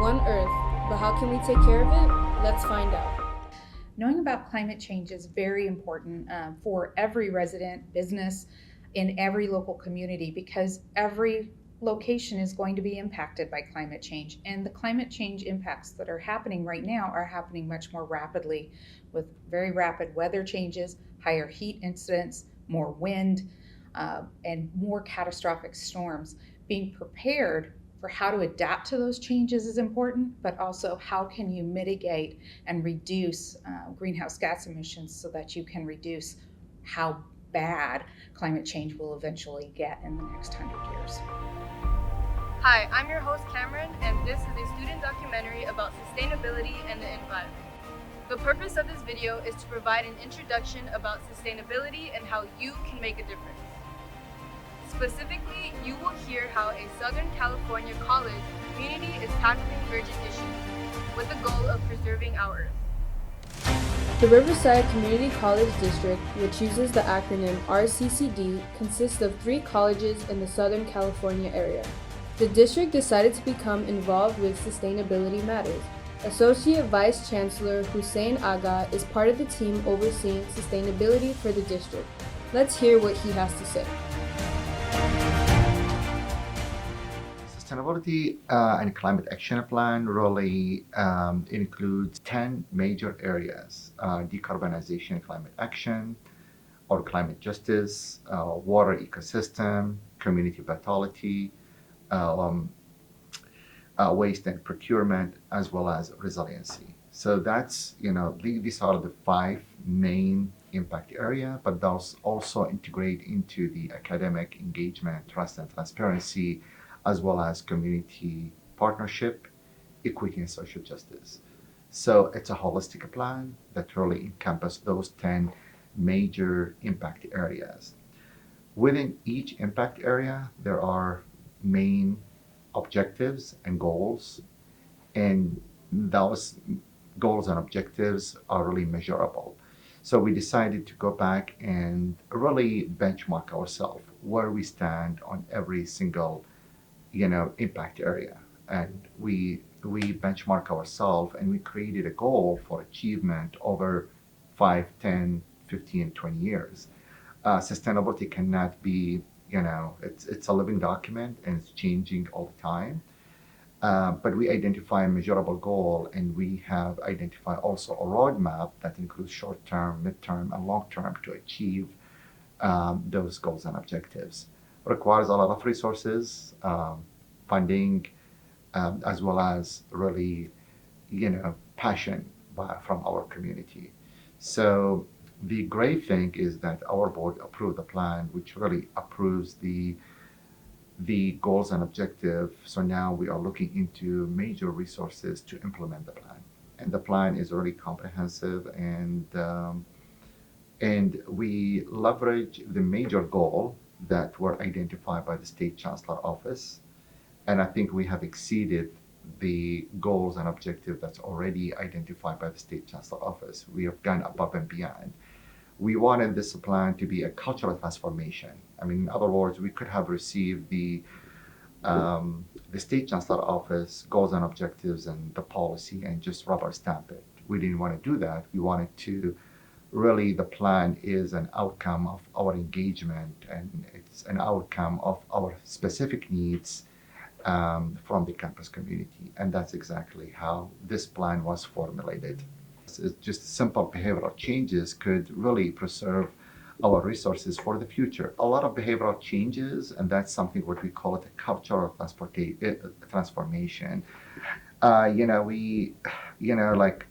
One Earth, but how can we take care of it? Let's find out. Knowing about climate change is very important for every resident, business, in every local community because every location is going to be impacted by climate change. And the climate change impacts that are happening right now are happening much more rapidly with very rapid weather changes, higher heat incidents, more wind, and more catastrophic storms. Being prepared for how to adapt to those changes is important, but also how can you mitigate and reduce greenhouse gas emissions so that you can reduce how bad climate change will eventually get in the next 100 years. Hi, I'm your host Cameron, and this is a student documentary about sustainability and the environment. The purpose of this video is to provide an introduction about sustainability and how you can make a difference. Specifically, you will hear how a Southern California college community is tackling urgent issues with the goal of preserving our Earth. The Riverside Community College District, which uses the acronym RCCD, consists of 3 colleges in the Southern California area. The district decided to become involved with sustainability matters. Associate Vice Chancellor Hussein Aga is part of the team overseeing sustainability for the district. Let's hear what he has to say. Sustainability and Climate Action Plan really includes 10 major areas: decarbonization, climate action, or climate justice, water ecosystem, community vitality, waste and procurement, as well as resiliency. So that's, these are the 5 main impact area, but those also integrate into the academic engagement, trust and transparency, as well as community partnership, equity, and social justice. So it's a holistic plan that really encompasses those 10 major impact areas. Within each impact area, there are main objectives and goals, and those goals and objectives are really measurable. So we decided to go back and really benchmark ourselves where we stand on every single impact area. And we benchmark ourselves and we created a goal for achievement over 5, 10, 15, 20 years. Sustainability cannot be, it's a living document and it's changing all the time. But we identify a measurable goal, and we have identified also a roadmap that includes short-term, mid-term, and long-term to achieve those goals and objectives. Requires a lot of resources, funding, as well as really, passion from our community. So the great thing is that our board approved the plan, which really approves the goals and objectives. So now we are looking into major resources to implement the plan. And the plan is really comprehensive, and we leverage the major goal that were identified by the State Chancellor Office. And I think we have exceeded the goals and objectives that's already identified by the State Chancellor Office. We have gone above and beyond. We wanted this plan to be a cultural transformation. I mean, in other words, we could have received the State Chancellor Office goals and objectives and the policy and just rubber stamp it. We didn't want to do that. We wanted to really, the plan is an outcome of our engagement, and it's an outcome of our specific needs from the campus community. And that's exactly how this plan was formulated. It's just simple behavioral changes could really preserve our resources for the future. A lot of behavioral changes, and that's something what we call it a cultural transformation. We, like,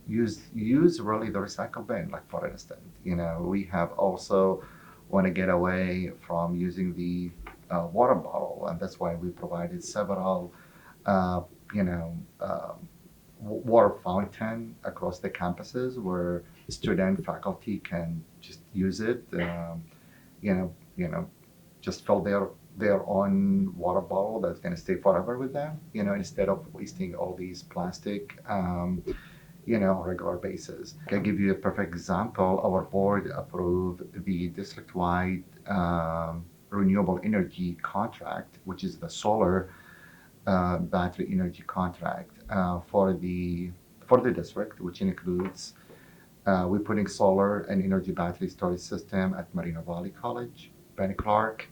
use really the recycle bin, like for instance. We have also want to get away from using the water bottle, and that's why we provided several water fountain across the campuses where student faculty can just use it, just fill their own water bottle that's going to stay forever with them, instead of wasting all these plastic on a regular basis. I'll give you a perfect example. Our board approved the district-wide renewable energy contract, which is the solar battery energy contract for the district, which includes we're putting solar and energy battery storage system at Moreno Valley College, Ben Clark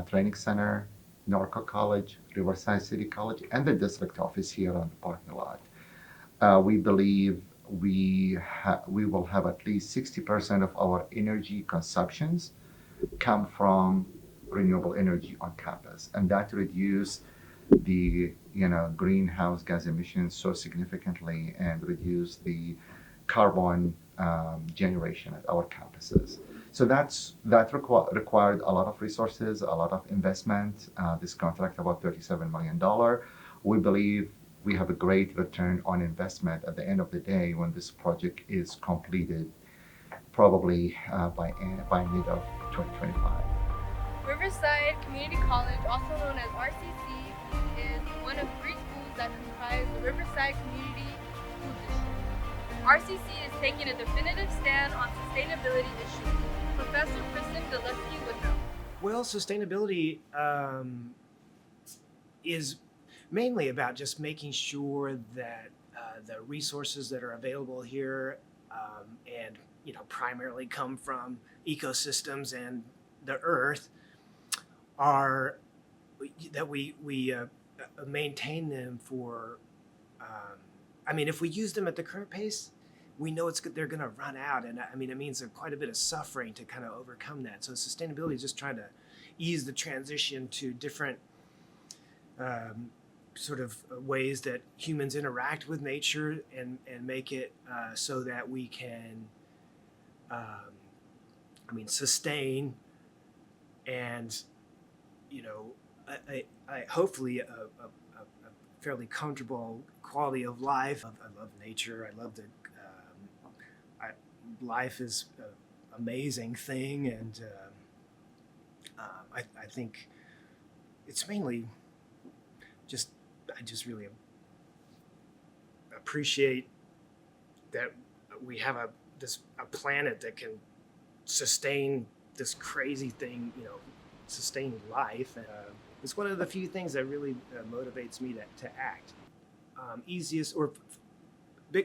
Training Center, Norco College, Riverside City College, and the district office here on the parking lot. We believe we will have at least 60% of our energy consumptions come from renewable energy on campus, and that reduce the greenhouse gas emissions so significantly and reduce the carbon generation at our campuses. So that required a lot of resources, a lot of investment. This contract about $37 million. We believe we have a great return on investment at the end of the day when this project is completed, probably by mid of 2025. Riverside Community College, also known as RCC, is one of 3 schools that comprise the Riverside Community School District. RCC is taking a definitive stand on sustainability issues. Professor Kristen Gillespie would know. Well, sustainability is mainly about just making sure that the resources that are available here and primarily come from ecosystems and the earth are that we maintain them for if we use them at the current pace, we know they're going to run out, and it means quite a bit of suffering to kind of overcome that. So sustainability is just trying to ease the transition to different sort of ways that humans interact with nature and make it so that we can sustain and I hopefully a fairly comfortable quality of life. I love nature. I love life is an amazing thing, and I think it's mainly I just really appreciate that we have a planet that can sustain this crazy thing, sustain life. It's one of the few things that really motivates me to act. Easiest or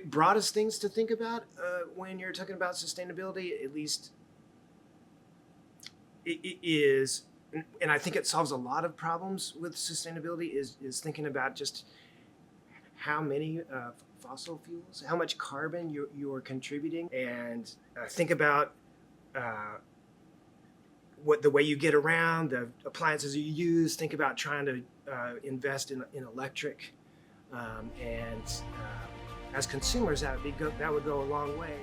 broadest things to think about when you're talking about sustainability, at least it is, and I think it solves a lot of problems with sustainability, is thinking about just how many fossil fuels, how much carbon you're contributing, and think about what the way you get around, the appliances you use. Think about trying to invest in electric, and as consumers, that would go a long way.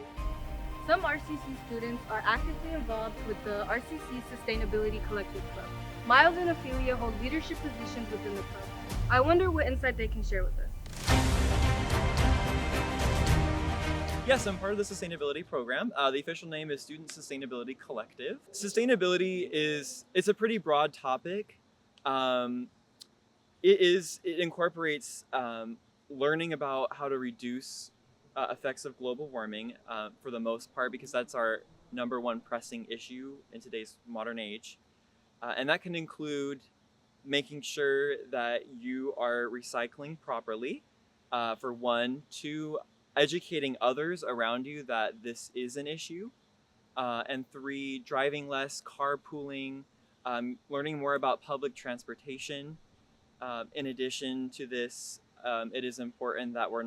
Some RCC students are actively involved with the RCC Sustainability Collective Club. Miles and Ophelia hold leadership positions within the club. I wonder what insight they can share with us. Yes, I'm part of the sustainability program. The official name is Student Sustainability Collective. Sustainability it's a pretty broad topic. It incorporates learning about how to reduce effects of global warming for the most part, because that's our number one pressing issue in today's modern age. And that can include making sure that you are recycling properly, for one. Two, educating others around you that this is an issue. And three, driving less, carpooling, learning more about public transportation. In addition to this, it is important that we're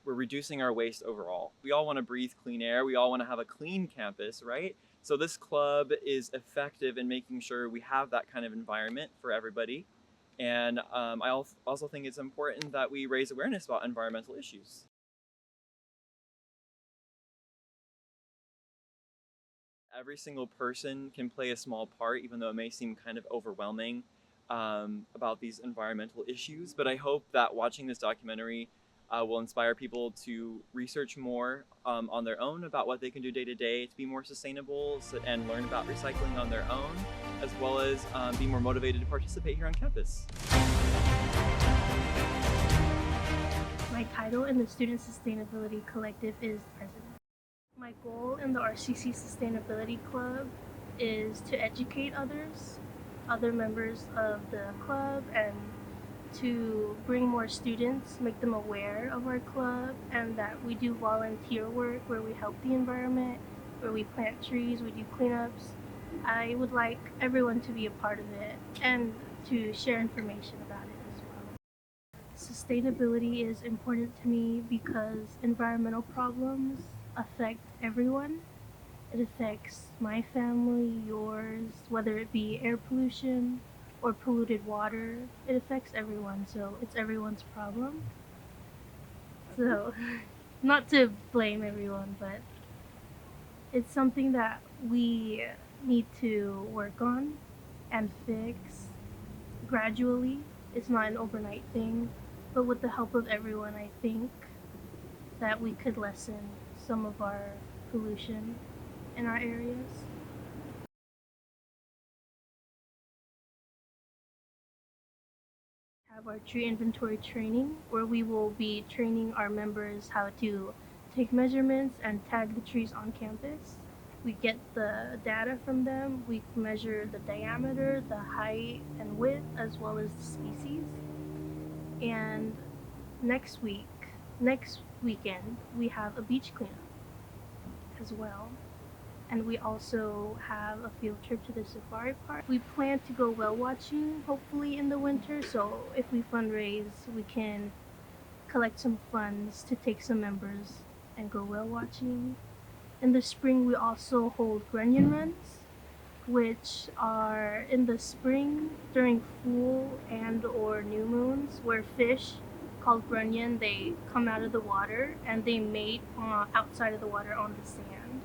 reducing our waste overall. We all want to breathe clean air. We all want to have a clean campus, right? So this club is effective in making sure we have that kind of environment for everybody. And I also think it's important that we raise awareness about environmental issues. Every single person can play a small part, even though it may seem kind of overwhelming about these environmental issues. But I hope that watching this documentary will inspire people to research more on their own about what they can do day to day to be more sustainable, and learn about recycling on their own, as well as be more motivated to participate here on campus. My title in the Student Sustainability Collective is President. My goal in the RCC Sustainability Club is to educate other members of the club, and to bring more students, make them aware of our club, and that we do volunteer work where we help the environment, where we plant trees, we do cleanups. I would like everyone to be a part of it and to share information about it as well. Sustainability is important to me because environmental problems affect everyone. It affects my family, yours, whether it be air pollution or polluted water. It affects everyone, so it's everyone's problem. So, not to blame everyone, but it's something that we need to work on and fix gradually. It's not an overnight thing, but with the help of everyone, I think that we could lessen some of our pollution in our areas. Have our tree inventory training where we will be training our members how to take measurements and tag the trees on campus. We get the data from them, we measure the diameter, the height and width, as well as the species. And next weekend, we have a beach cleanup as well. And we also have a field trip to the safari park. We plan to go whale watching, hopefully in the winter, so if we fundraise, we can collect some funds to take some members and go whale watching. In the spring, we also hold grunion runs, which are in the spring during full and or new moons, where fish called grunion, they come out of the water and they mate outside of the water on the sand.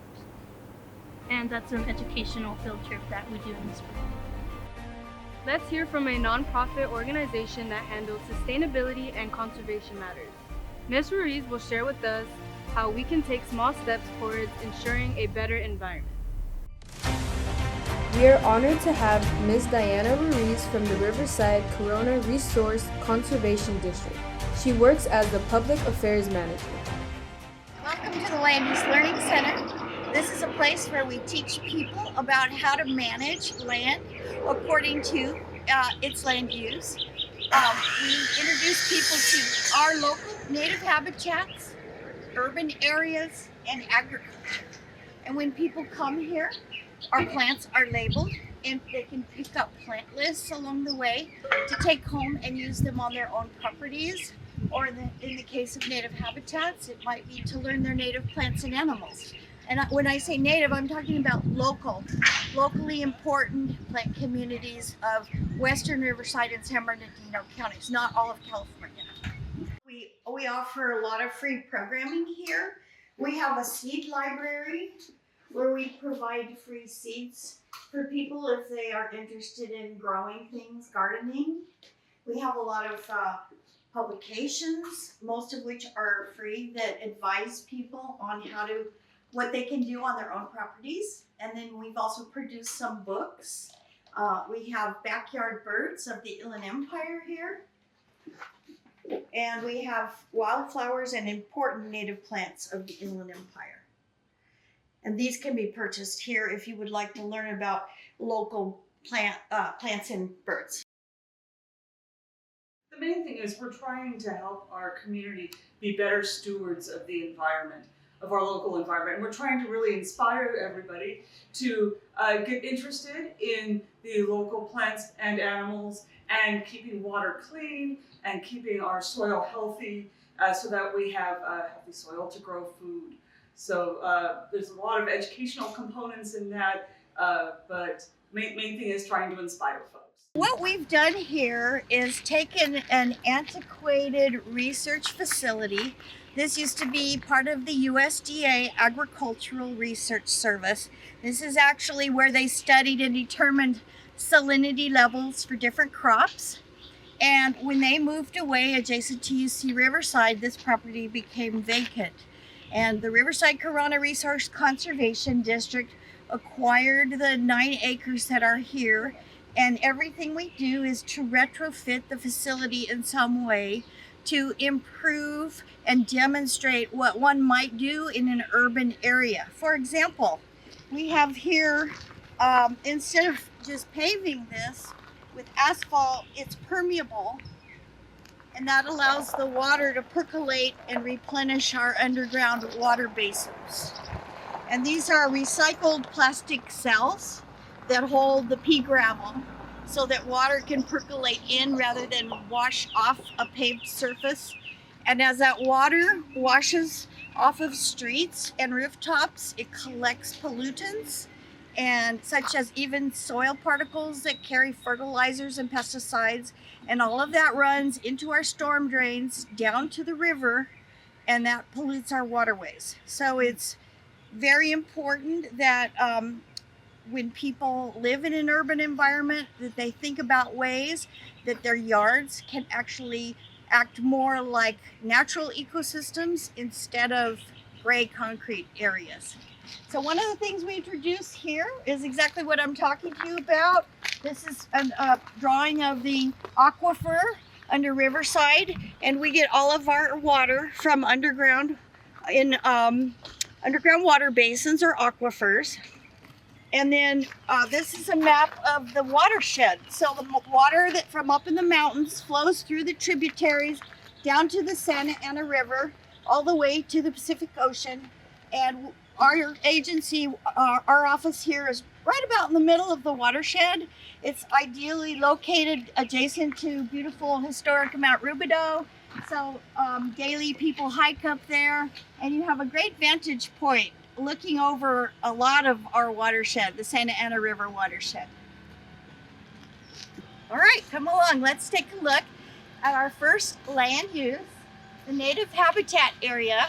And that's an educational field trip that we do in the spring. Let's hear from a nonprofit organization that handles sustainability and conservation matters. Ms. Ruiz will share with us how we can take small steps towards ensuring a better environment. We are honored to have Ms. Diana Ruiz from the Riverside Corona Resource Conservation District. She works as the Public Affairs Manager. Welcome to the Land Use Learning Center. This is a place where we teach people about how to manage land according to its land use. We introduce people to our local native habitats, urban areas, and agriculture. And when people come here, our plants are labeled and they can pick up plant lists along the way to take home and use them on their own properties. Or in the case of native habitats, it might be to learn their native plants and animals. And when I say native, I'm talking about locally important plant communities of Western Riverside and San Bernardino counties, not all of California. We offer a lot of free programming here. We have a seed library where we provide free seeds for people if they are interested in growing things, gardening. We have a lot of publications, most of which are free, that advise people on what they can do on their own properties. And then we've also produced some books. We have Backyard Birds of the Inland Empire here. And we have Wildflowers and Important Native Plants of the Inland Empire. And these can be purchased here if you would like to learn about local plants and birds. The main thing is we're trying to help our community be better stewards of the environment, of our local environment. And we're trying to really inspire everybody to get interested in the local plants and animals and keeping water clean and keeping our soil healthy so that we have healthy soil to grow food. So there's a lot of educational components in that, but main thing is trying to inspire folks. What we've done here is taken an antiquated research facility. This used to be part of the USDA Agricultural Research Service. This is actually where they studied and determined salinity levels for different crops. And when they moved away adjacent to UC Riverside, this property became vacant. And the Riverside Corona Resource Conservation District acquired the 9 acres that are here. And everything we do is to retrofit the facility in some way to improve and demonstrate what one might do in an urban area. For example, we have here, instead of just paving this with asphalt, it's permeable. and that allows the water to percolate and replenish our underground water basins. And these are recycled plastic cells that hold the pea gravel so that water can percolate in rather than wash off a paved surface. And as that water washes off of streets and rooftops, it collects pollutants, and such as even soil particles that carry fertilizers and pesticides, and all of that runs into our storm drains down to the river, and that pollutes our waterways. So it's very important that when people live in an urban environment, that they think about ways that their yards can actually act more like natural ecosystems instead of gray concrete areas. So one of the things we introduce here is exactly what I'm talking to you about. This is a drawing of the aquifer under Riverside, and we get all of our water from underground in underground water basins or aquifers. And then this is a map of the watershed. So the water that from up in the mountains flows through the tributaries down to the Santa Ana River, all the way to the Pacific Ocean. And our agency, our office here is right about in the middle of the watershed. It's ideally located adjacent to beautiful historic Mount Rubidoux. So daily people hike up there, and you have a great vantage point looking over a lot of our watershed, the Santa Ana River watershed. All right, come along. Let's take a look at our first land use, the native habitat area.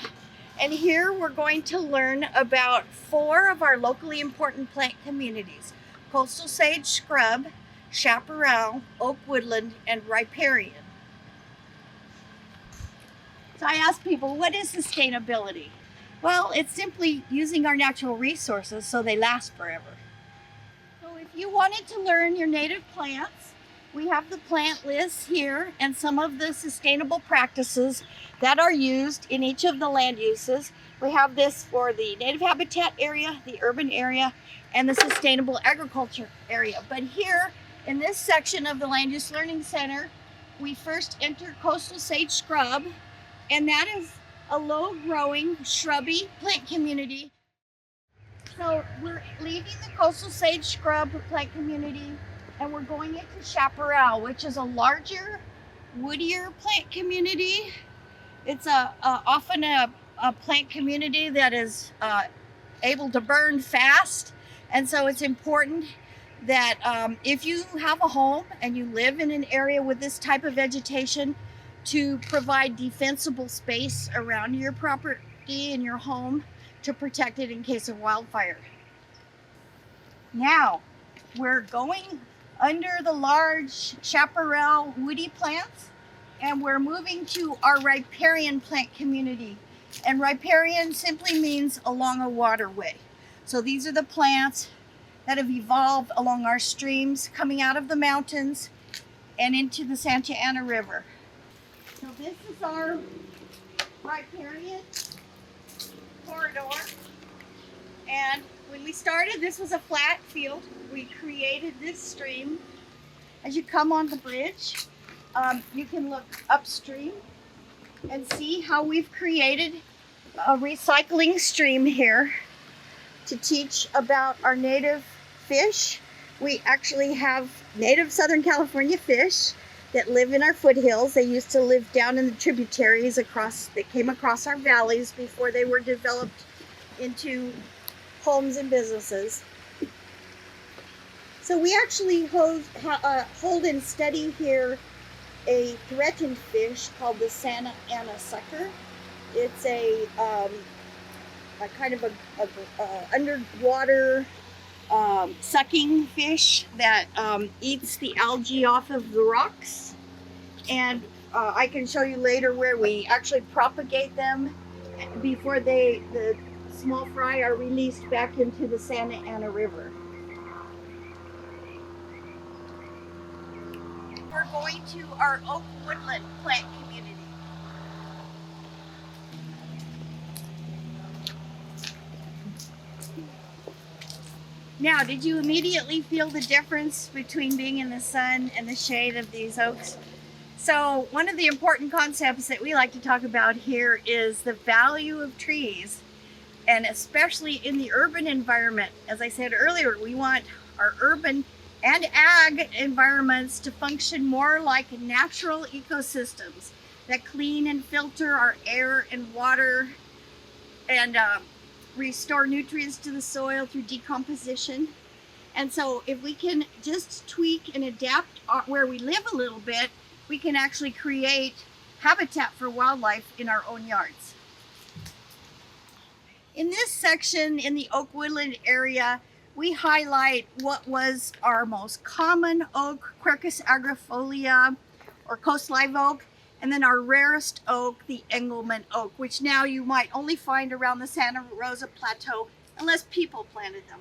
And here we're going to learn about 4 of our locally important plant communities: coastal sage scrub, chaparral, oak woodland, and riparian. So I ask people, what is sustainability? Well, it's simply using our natural resources so they last forever. So if you wanted to learn your native plants, we have the plant list here and some of the sustainable practices that are used in each of the land uses. We have this for the native habitat area, the urban area, and the sustainable agriculture area. But here in this section of the Land Use Learning Center, we first enter coastal sage scrub, and that is a low-growing, shrubby plant community. So we're leaving the coastal sage scrub plant community, and we're going into chaparral, which is a larger, woodier plant community. It's often a plant community that is able to burn fast, and so it's important that if you have a home and you live in an area with this type of vegetation, to provide defensible space around your property and your home to protect it in case of wildfire. Now, we're going under the large chaparral woody plants, and we're moving to our riparian plant community. And riparian simply means along a waterway. So these are the plants that have evolved along our streams coming out of the mountains and into the Santa Ana River. So this is our riparian corridor, and when we started, this was a flat field. We created this stream. As you come on the bridge, you can look upstream and see how we've created a recycling stream here to teach about our native fish. We actually have native Southern California fish that live in our foothills. They used to live down in the tributaries that came across our valleys before they were developed into homes and businesses. So we actually hold and study here a threatened fish called the Santa Ana sucker. It's a kind of a underwater sucking fish that eats the algae off of the rocks, and I can show you later where we actually propagate them before the small fry are released back into the Santa Ana River. We're going to our oak woodland plant community. Now, did you immediately feel the difference between being in the sun and the shade of these oaks? So one of the important concepts that we like to talk about here is the value of trees, and especially in the urban environment. As I said earlier, we want our urban and ag environments to function more like natural ecosystems that clean and filter our air and water and restore nutrients to the soil through decomposition. And so if we can just tweak and adapt where we live a little bit, we can actually create habitat for wildlife in our own yards. In this section in the oak woodland area, we highlight what was our most common oak, Quercus agrifolia, or coast live oak, and then our rarest oak, the Engelmann oak, which now you might only find around the Santa Rosa Plateau unless people planted them.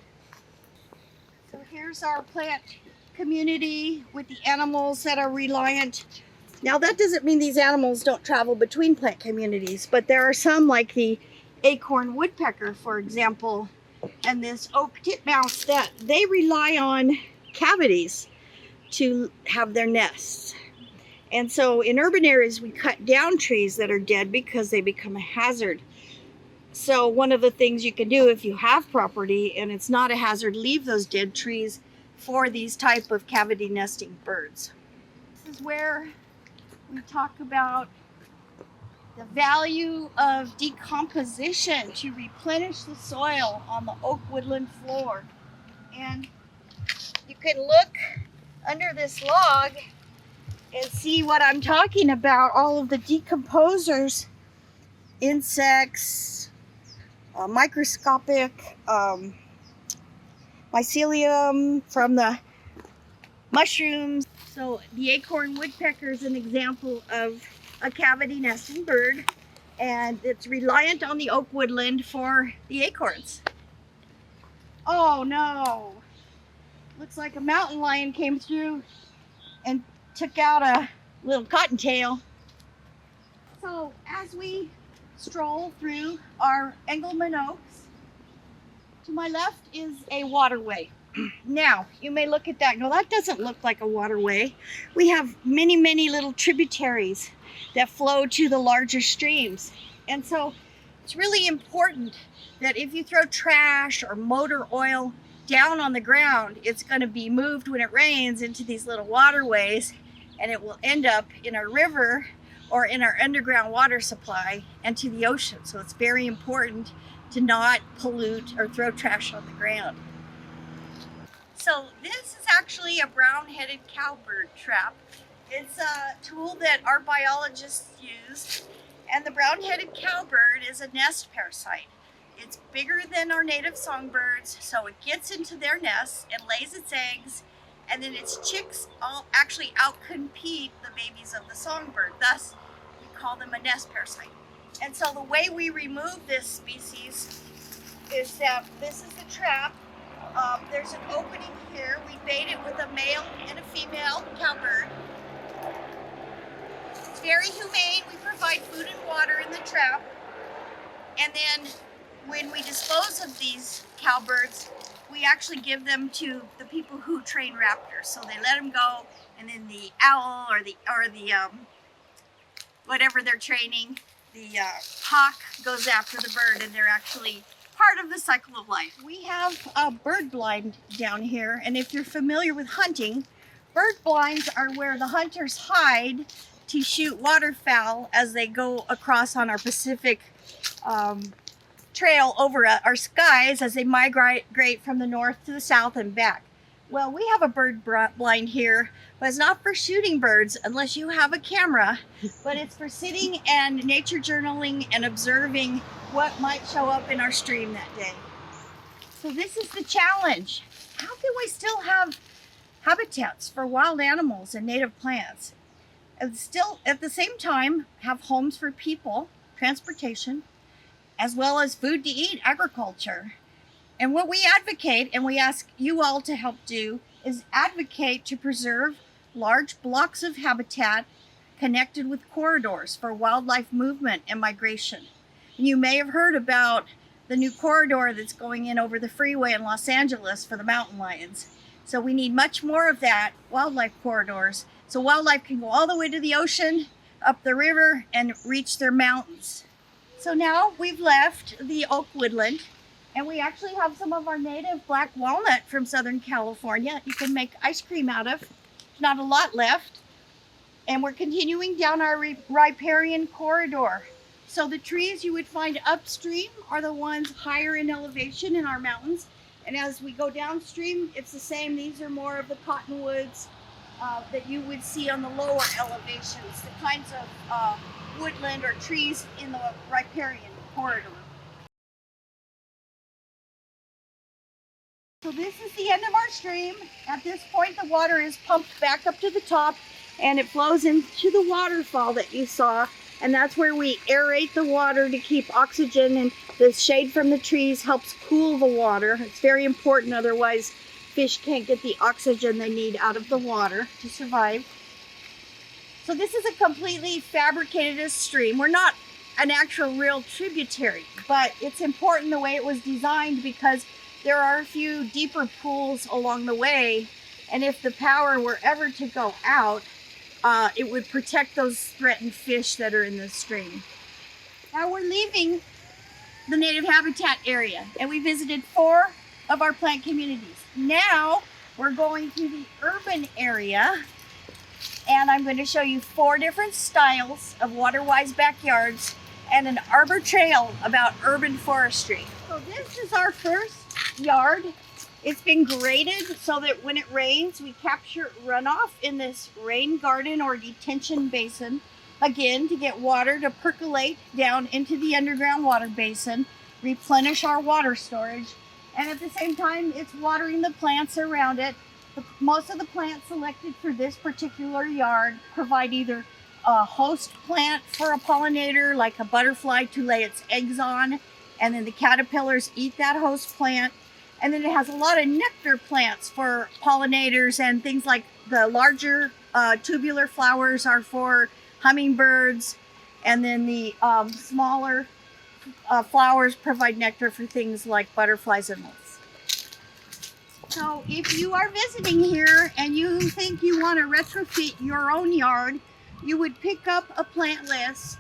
So here's our plant community with the animals that are reliant. Now that doesn't mean these animals don't travel between plant communities, but there are some like the acorn woodpecker, for example, and this oak titmouse that they rely on cavities to have their nests. And so in urban areas, we cut down trees that are dead because they become a hazard. So one of the things you can do if you have property and it's not a hazard, leave those dead trees for these type of cavity nesting birds. This is where we talk about the value of decomposition to replenish the soil on the oak woodland floor. And you can look under this log and see what I'm talking about, all of the decomposers, insects, microscopic mycelium from the mushrooms. So the acorn woodpecker is an example of a cavity nesting bird, and it's reliant on the oak woodland for the acorns. Oh no, looks like a mountain lion came through and took out a little cottontail. So as we stroll through our Engelmann oaks, to my left is a waterway. Now, you may look at that and go, that doesn't look like a waterway. We have many, many little tributaries that flow to the larger streams. And so it's really important that if you throw trash or motor oil down on the ground, it's going to be moved when it rains into these little waterways, and it will end up in a river or in our underground water supply and to the ocean. So it's very important to not pollute or throw trash on the ground. So this is actually a brown-headed cowbird trap. It's a tool that our biologists use, and the brown-headed cowbird is a nest parasite. It's bigger than our native songbirds, so it gets into their nests and lays its eggs, and then its chicks all actually outcompete the babies of the songbird. Thus, we call them a nest parasite. And so the way we remove this species is that this is the trap. There's an opening here. We bait it with a male and a female cowbird. It's very humane. We provide food and water in the trap. And then when we dispose of these cowbirds, we actually give them to the people who train raptors. So they let them go, and then the owl or the whatever they're training, the hawk goes after the bird, and they're actually part of the cycle of life. We have a bird blind down here, and if you're familiar with hunting, bird blinds are where the hunters hide to shoot waterfowl as they go across on our Pacific trail over our skies as they migrate from the north to the south and back. Well, we have a bird blind here, but it's not for shooting birds unless you have a camera, but it's for sitting and nature journaling and observing what might show up in our stream that day. So this is the challenge. How can we still have habitats for wild animals and native plants, and still at the same time have homes for people, transportation, as well as food to eat, agriculture? And what we advocate, and we ask you all to help do, is advocate to preserve large blocks of habitat connected with corridors for wildlife movement and migration. And you may have heard about the new corridor that's going in over the freeway in Los Angeles for the mountain lions. So we need much more of that, wildlife corridors, So wildlife can go all the way to the ocean, up the river, and reach their mountains. So now we've left the oak woodland, and we actually have some of our native black walnut from Southern California you can make ice cream out of. There's not a lot left. And we're continuing down our riparian corridor. So the trees you would find upstream are the ones higher in elevation in our mountains. And as we go downstream, it's the same. These are more of the cottonwoods that you would see on the lower elevations, the kinds of woodland or trees in the riparian corridor. So this is the end of our stream. At this point, the water is pumped back up to the top and it flows into the waterfall that you saw. And that's where we aerate the water to keep oxygen, and the shade from the trees helps cool the water. It's very important, otherwise fish can't get the oxygen they need out of the water to survive. So this is a completely fabricated stream. We're not an actual real tributary, but it's important the way it was designed because there are a few deeper pools along the way, and if the power were ever to go out, it would protect those threatened fish that are in the stream. Now we're leaving the native habitat area, and we visited 4 of our plant communities. Now we're going to the urban area, and I'm going to show you 4 different styles of water-wise backyards and an arbor trail about urban forestry. So this is our first yard. It's been graded so that when it rains, we capture runoff in this rain garden or detention basin, again, to get water to percolate down into the underground water basin, replenish our water storage, and at the same time, it's watering the plants around it. Most of the plants selected for this particular yard provide either a host plant for a pollinator, like a butterfly to lay its eggs on, and then the caterpillars eat that host plant. And then it has a lot of nectar plants for pollinators, and things like the larger tubular flowers are for hummingbirds, and then the smaller flowers provide nectar for things like butterflies and moths. So if you are visiting here and you think you want to retrofit your own yard, you would pick up a plant list,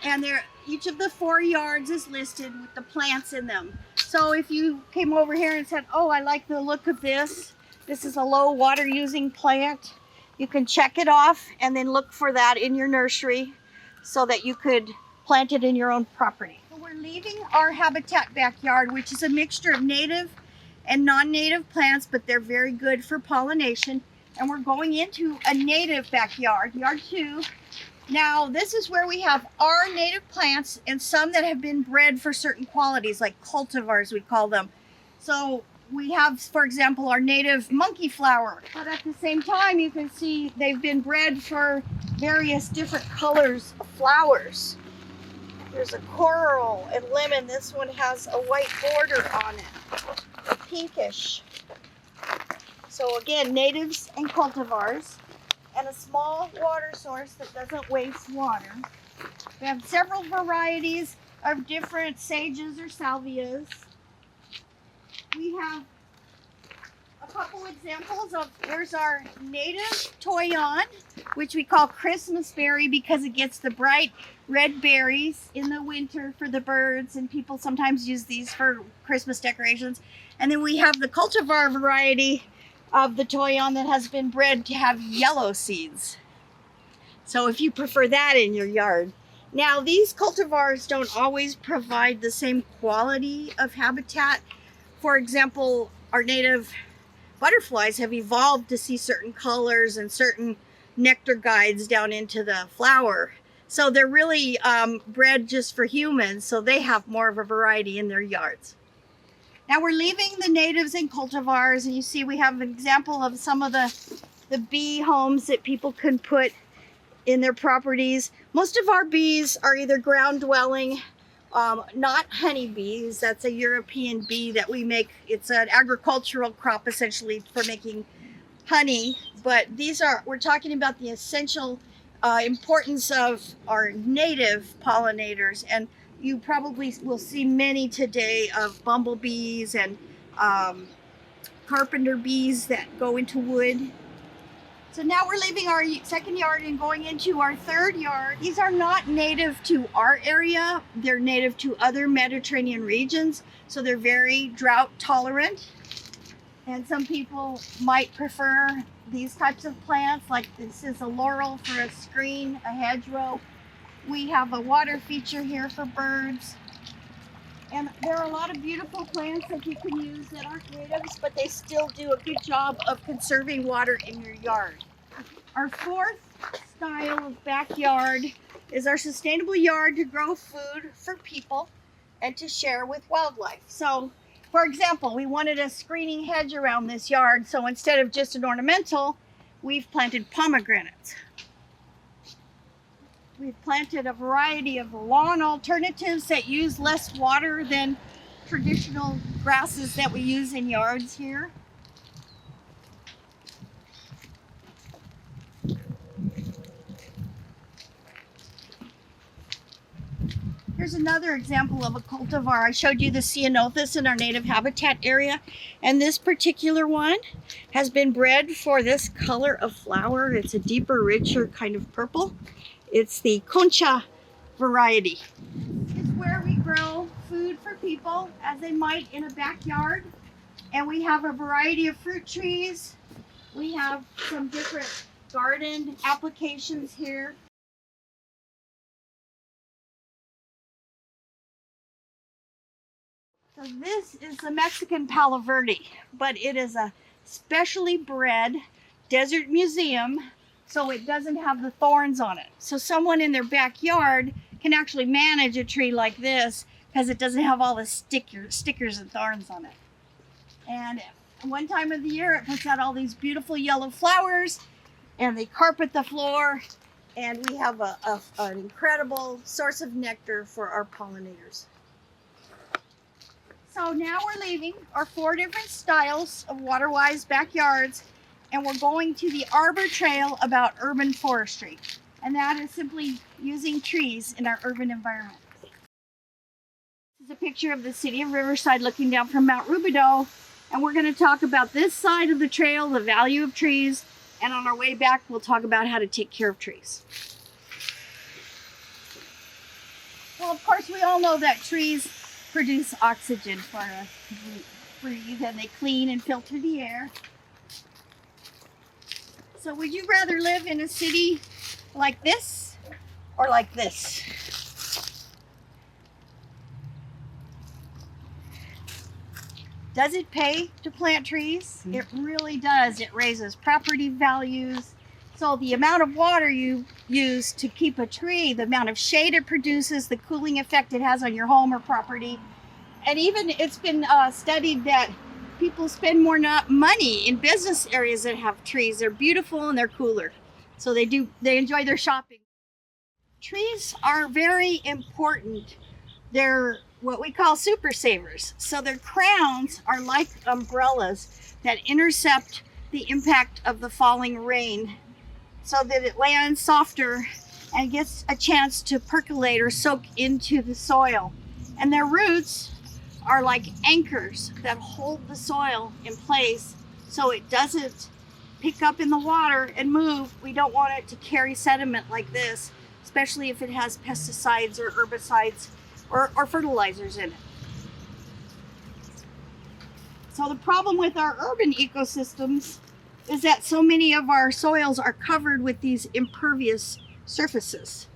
and each of the 4 yards is listed with the plants in them. So if you came over here and said, oh, I like the look of this, this is a low water using plant, you can check it off and then look for that in your nursery so that you could plant it in your own property. So we're leaving our habitat backyard, which is a mixture of native and non-native plants, but they're very good for pollination. And we're going into a native backyard, yard 2. Now, this is where we have our native plants and some that have been bred for certain qualities, like cultivars, we call them. So we have, for example, our native monkey flower. But at the same time, you can see they've been bred for various different colors of flowers. There's a coral and lemon. This one has a white border on it, pinkish. So again, natives and cultivars, and a small water source that doesn't waste water. We have several varieties of different sages or salvias. We have a couple examples of, there's our native toyon, which we call Christmas berry because it gets the bright red berries in the winter for the birds, and people sometimes use these for Christmas decorations. And then we have the cultivar variety of the toyon that has been bred to have yellow seeds. So if you prefer that in your yard. Now, these cultivars don't always provide the same quality of habitat. For example, our native butterflies have evolved to see certain colors and certain nectar guides down into the flower. So they're really bred just for humans, so they have more of a variety in their yards. Now we're leaving the natives and cultivars, and you see we have an example of some of the bee homes that people can put in their properties. Most of our bees are either ground dwelling, not honeybees. That's a European bee that we make. It's an agricultural crop essentially for making honey, but we're talking about the essential importance of our native pollinators, and you probably will see many today of bumblebees and carpenter bees that go into wood. So now we're leaving our second yard and going into our third yard. These are not native to our area. They're native to other Mediterranean regions. So they're very drought tolerant. And some people might prefer these types of plants. Like this is a laurel for a screen, a hedgerow. We have a water feature here for birds. And there are a lot of beautiful plants that you can use that aren't natives, but they still do a good job of conserving water in your yard. Our fourth style of backyard is our sustainable yard to grow food for people and to share with wildlife. So, for example, we wanted a screening hedge around this yard, so instead of just an ornamental, we've planted pomegranates. We've planted a variety of lawn alternatives that use less water than traditional grasses that we use in yards here. Here's another example of a cultivar. I showed you the ceanothus in our native habitat area, and this particular one has been bred for this color of flower. It's a deeper, richer kind of purple. It's the concha variety. It's where we grow food for people as they might in a backyard. And we have a variety of fruit trees. We have some different garden applications here. So this is the Mexican Palo Verde, but it is a specially bred desert museum, so it doesn't have the thorns on it. So someone in their backyard can actually manage a tree like this because it doesn't have all the stickers and thorns on it. And one time of the year, it puts out all these beautiful yellow flowers, and they carpet the floor, and we have an incredible source of nectar for our pollinators. So now we're leaving our 4 different styles of water-wise backyards, and we're going to the Arbor Trail about urban forestry. And that is simply using trees in our urban environment. This is a picture of the city of Riverside looking down from Mount Rubidoux. And we're going to talk about this side of the trail, the value of trees. And on our way back, we'll talk about how to take care of trees. Well, of course, we all know that trees produce oxygen for us to breathe, and they clean and filter the air. So would you rather live in a city like this or like this? Does it pay to plant trees? It really does. It raises property values. So the amount of water you use to keep a tree, the amount of shade it produces, the cooling effect it has on your home or property. And even it's been studied that people spend more money in business areas that have trees. They're beautiful and they're cooler. So they enjoy their shopping. Trees are very important. They're what we call super savers. So their crowns are like umbrellas that intercept the impact of the falling rain, so that it lands softer and gets a chance to percolate or soak into the soil. And their roots are like anchors that hold the soil in place so it doesn't pick up in the water and move. We don't want it to carry sediment like this, especially if it has pesticides or herbicides or fertilizers in it. So the problem with our urban ecosystems is that so many of our soils are covered with these impervious surfaces.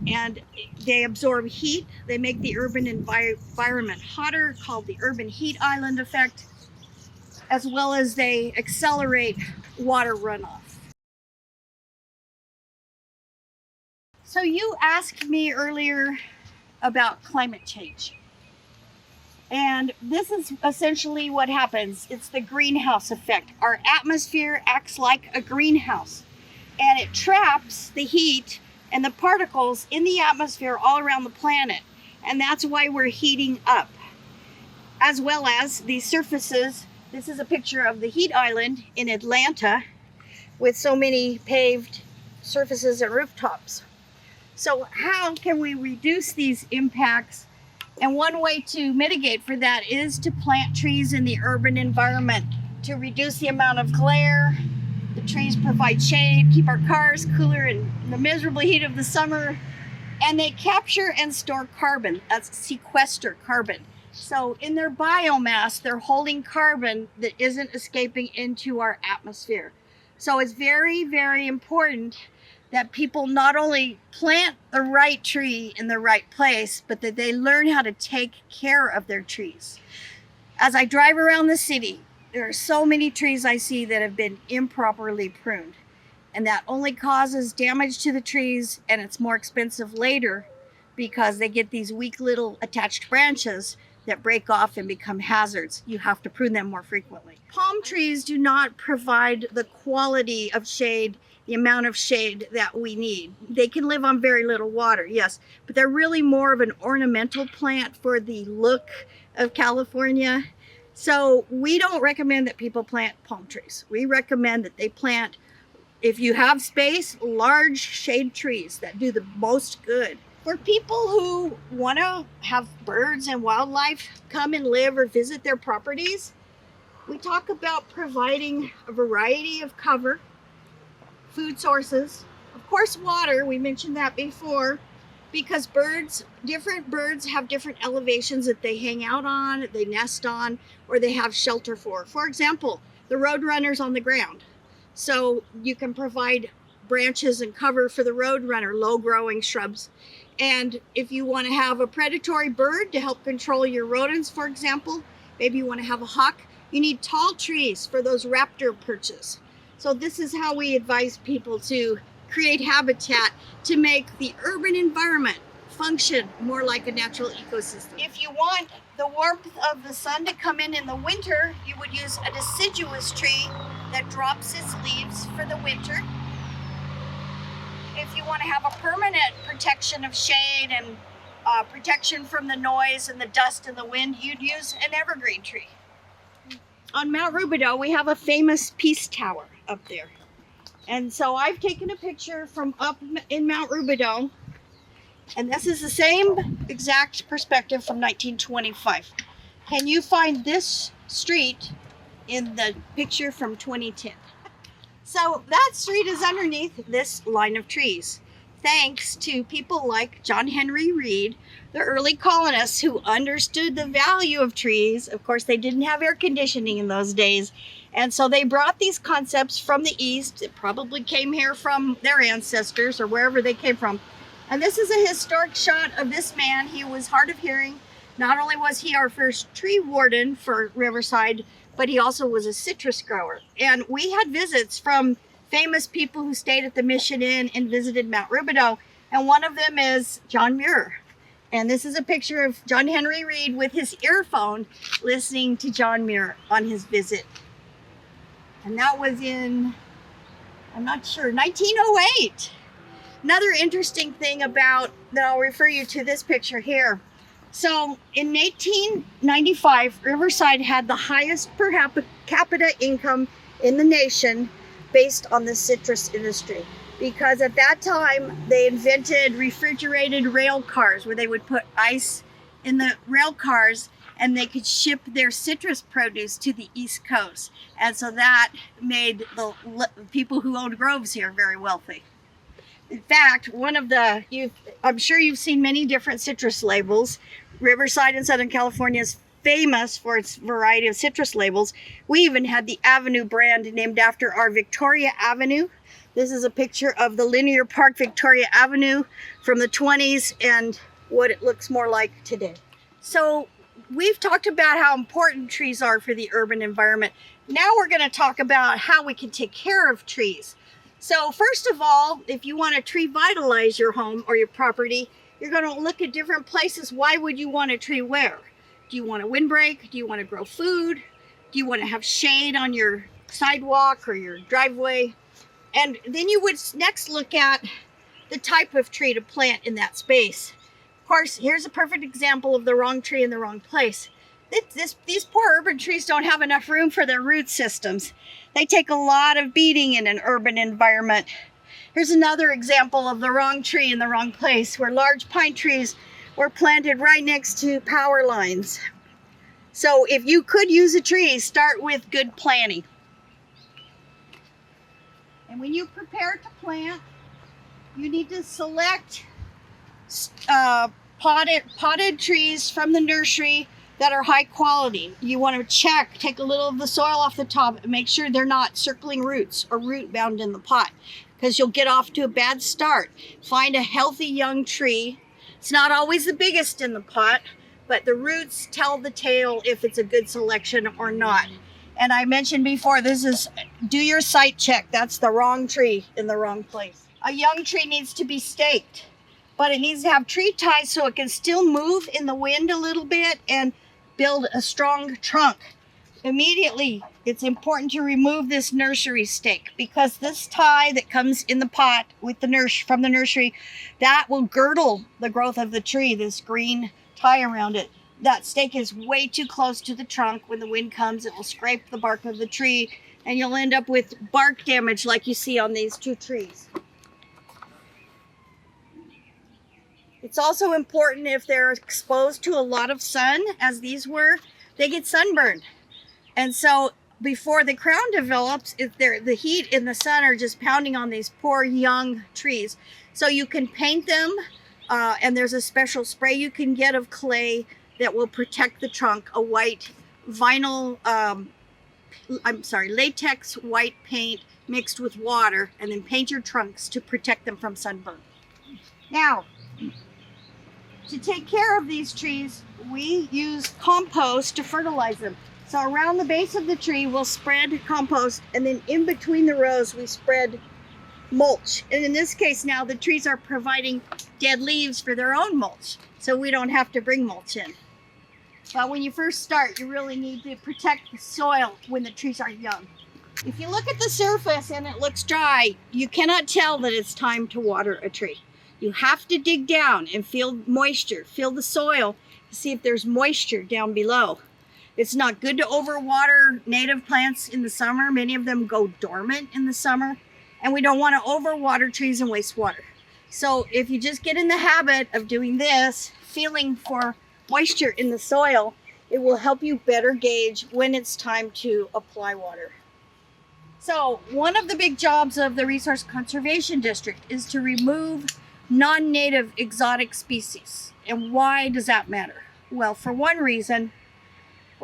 And they absorb heat. They make the urban environment hotter, called the urban heat island effect, as well as they accelerate water runoff. So you asked me earlier about climate change. And this is essentially what happens. It's the greenhouse effect. Our atmosphere acts like a greenhouse, and it traps the heat and the particles in the atmosphere all around the planet. And that's why we're heating up, as well as these surfaces. This is a picture of the heat island in Atlanta with so many paved surfaces and rooftops. So how can we reduce these impacts? And one way to mitigate for that is to plant trees in the urban environment to reduce the amount of glare The trees provide shade, keep our cars cooler in the miserable heat of the summer, and they capture and store carbon. That's sequester carbon. So in their biomass, they're holding carbon that isn't escaping into our atmosphere. So it's very, very important that people not only plant the right tree in the right place, but that they learn how to take care of their trees. As I drive around the city, there are so many trees I see that have been improperly pruned. And that only causes damage to the trees, and it's more expensive later because they get these weak little attached branches that break off and become hazards. You have to prune them more frequently. Palm trees do not provide the quality of shade, the amount of shade that we need. They can live on very little water, yes, but they're really more of an ornamental plant for the look of California. So we don't recommend that people plant palm trees. We recommend that they plant, if you have space, large shade trees that do the most good. For people who want to have birds and wildlife come and live or visit their properties, we talk about providing a variety of cover, food sources, of course water, we mentioned that before, because different birds have different elevations that they hang out on, they nest on, or they have shelter for. For example, the roadrunners on the ground. So you can provide branches and cover for the roadrunner, low-growing shrubs. And if you want to have a predatory bird to help control your rodents, for example, maybe you want to have a hawk, you need tall trees for those raptor perches. So this is how we advise people to create habitat to make the urban environment function more like a natural ecosystem. If you want the warmth of the sun to come in the winter, you would use a deciduous tree that drops its leaves for the winter. If you want to have a permanent protection of shade and protection from the noise and the dust and the wind, you'd use an evergreen tree. On Mount Rubidoux, we have a famous peace tower up there. And so I've taken a picture from up in Mount Rubidoux, and this is the same exact perspective from 1925. Can you find this street in the picture from 2010? So that street is underneath this line of trees, thanks to people like John Henry Reed, the early colonists who understood the value of trees. Of course, they didn't have air conditioning in those days. And so they brought these concepts from the East. It probably came here from their ancestors or wherever they came from. And this is a historic shot of this man. He was hard of hearing. Not only was he our first tree warden for Riverside, but he also was a citrus grower. And we had visits from famous people who stayed at the Mission Inn and visited Mount Rubidoux. And one of them is John Muir. And this is a picture of John Henry Reed with his earphone listening to John Muir on his visit. And that was in, I'm not sure, 1908. Another interesting thing about, that I'll refer you to this picture here. So in 1895, Riverside had the highest per capita income in the nation based on the citrus industry. Because at that time, they invented refrigerated rail cars where they would put ice in the rail cars and they could ship their citrus produce to the East Coast. And so that made the people who owned groves here very wealthy. In fact, I'm sure you've seen many different citrus labels. Riverside in Southern California is famous for its variety of citrus labels. We even had the Avenue brand named after our Victoria Avenue. This is a picture of the Linear Park Victoria Avenue from the 20s and what it looks more like today. So we've talked about how important trees are for the urban environment. Now we're going to talk about how we can take care of trees. So first of all, if you want to tree vitalize your home or your property, you're going to look at different places. Why would you want a tree where? Do you want a windbreak? Do you want to grow food? Do you want to have shade on your sidewalk or your driveway? And then you would next look at the type of tree to plant in that space. Of course, here's a perfect example of the wrong tree in the wrong place. These poor urban trees don't have enough room for their root systems. They take a lot of beating in an urban environment. Here's another example of the wrong tree in the wrong place, where large pine trees were planted right next to power lines. So if you could use a tree, start with good planting. And when you prepare to plant, you need to select potted trees from the nursery that are high quality. You want to take a little of the soil off the top and make sure they're not circling roots or root bound in the pot, because you'll get off to a bad start. Find a healthy young tree. It's not always the biggest in the pot, but the roots tell the tale if it's a good selection or not. And I mentioned before, do your site check. That's the wrong tree in the wrong place. A young tree needs to be staked, but it needs to have tree ties so it can still move in the wind a little bit and build a strong trunk. Immediately, it's important to remove this nursery stake, because this tie that comes in the pot with from the nursery, that will girdle the growth of the tree, this green tie around it. That stake is way too close to the trunk. When the wind comes, it will scrape the bark of the tree, and you'll end up with bark damage like you see on these two trees. It's also important, if they're exposed to a lot of sun, as these were, they get sunburned. And so before the crown develops, the heat and the sun are just pounding on these poor young trees. So you can paint them, and there's a special spray you can get of clay that will protect the trunk, a white latex white paint mixed with water, and then paint your trunks to protect them from sunburn. Now, to take care of these trees, we use compost to fertilize them. So around the base of the tree, we'll spread compost, and then in between the rows, we spread mulch. And in this case now, the trees are providing dead leaves for their own mulch, so we don't have to bring mulch in. But when you first start, you really need to protect the soil when the trees are young. If you look at the surface and it looks dry, you cannot tell that it's time to water a tree. You have to dig down and feel moisture, feel the soil to see if there's moisture down below. It's not good to overwater native plants in the summer. Many of them go dormant in the summer, and we don't want to overwater trees and waste water. So if you just get in the habit of doing this, feeling for moisture in the soil, it will help you better gauge when it's time to apply water. So one of the big jobs of the Resource Conservation District is to remove non-native exotic species. And why does that matter? Well, for one reason,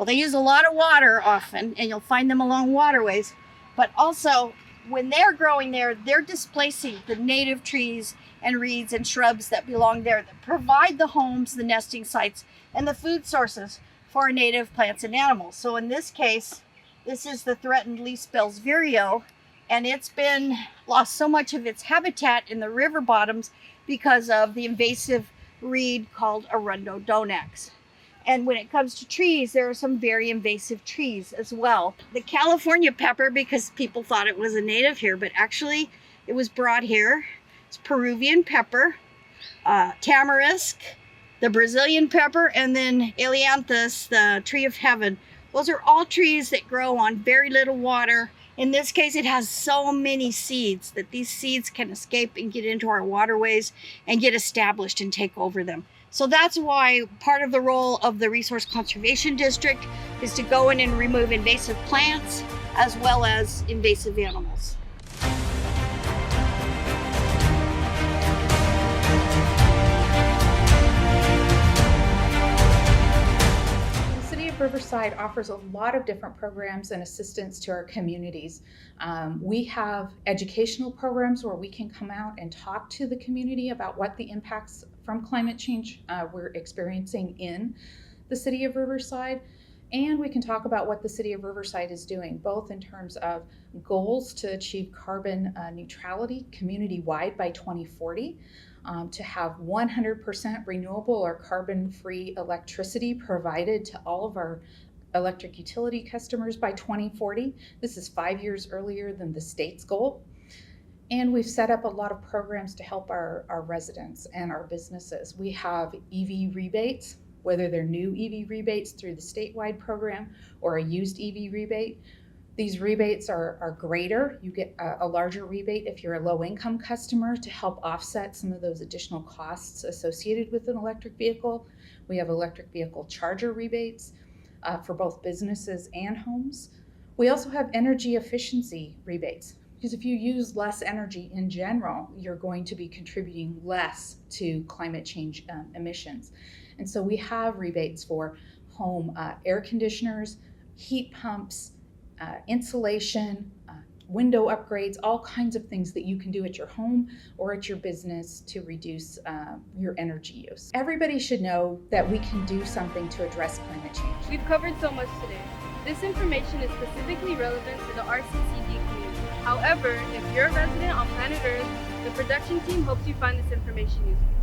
they use a lot of water often, and you'll find them along waterways, but also when they're growing there, they're displacing the native trees and reeds and shrubs that belong there, that provide the homes, the nesting sites, and the food sources for native plants and animals. So in this case, this is the threatened leaf-spells vireo, and it's been lost so much of its habitat in the river bottoms because of the invasive reed called Arundodonax. And when it comes to trees, there are some very invasive trees as well. The California pepper, because people thought it was a native here, but actually it was brought here. It's Peruvian pepper, tamarisk, the Brazilian pepper, and then Ailanthus, the tree of heaven. Those are all trees that grow on very little water. In this case, it has so many seeds that these seeds can escape and get into our waterways and get established and take over them. So that's why part of the role of the Resource Conservation District is to go in and remove invasive plants as well as invasive animals. Riverside offers a lot of different programs and assistance to our communities. We have educational programs where we can come out and talk to the community about what the impacts from climate change we're experiencing in the city of Riverside. And we can talk about what the city of Riverside is doing, both in terms of goals to achieve carbon neutrality community-wide by 2040, to have 100% renewable or carbon-free electricity provided to all of our electric utility customers by 2040. This is 5 years earlier than the state's goal. And we've set up a lot of programs to help our residents and our businesses. We have EV rebates, whether they're new EV rebates through the statewide program or a used EV rebate. These rebates are greater. You get a larger rebate if you're a low-income customer to help offset some of those additional costs associated with an electric vehicle. We have electric vehicle charger rebates for both businesses and homes. We also have energy efficiency rebates. Because if you use less energy in general, you're going to be contributing less to climate change emissions. And so we have rebates for home air conditioners, heat pumps, insulation, window upgrades, all kinds of things that you can do at your home or at your business to reduce your energy use. Everybody should know that we can do something to address climate change. We've covered so much today. This information is specifically relevant to the RCCD community. However, if you're a resident on planet Earth, the production team hopes you find this information useful.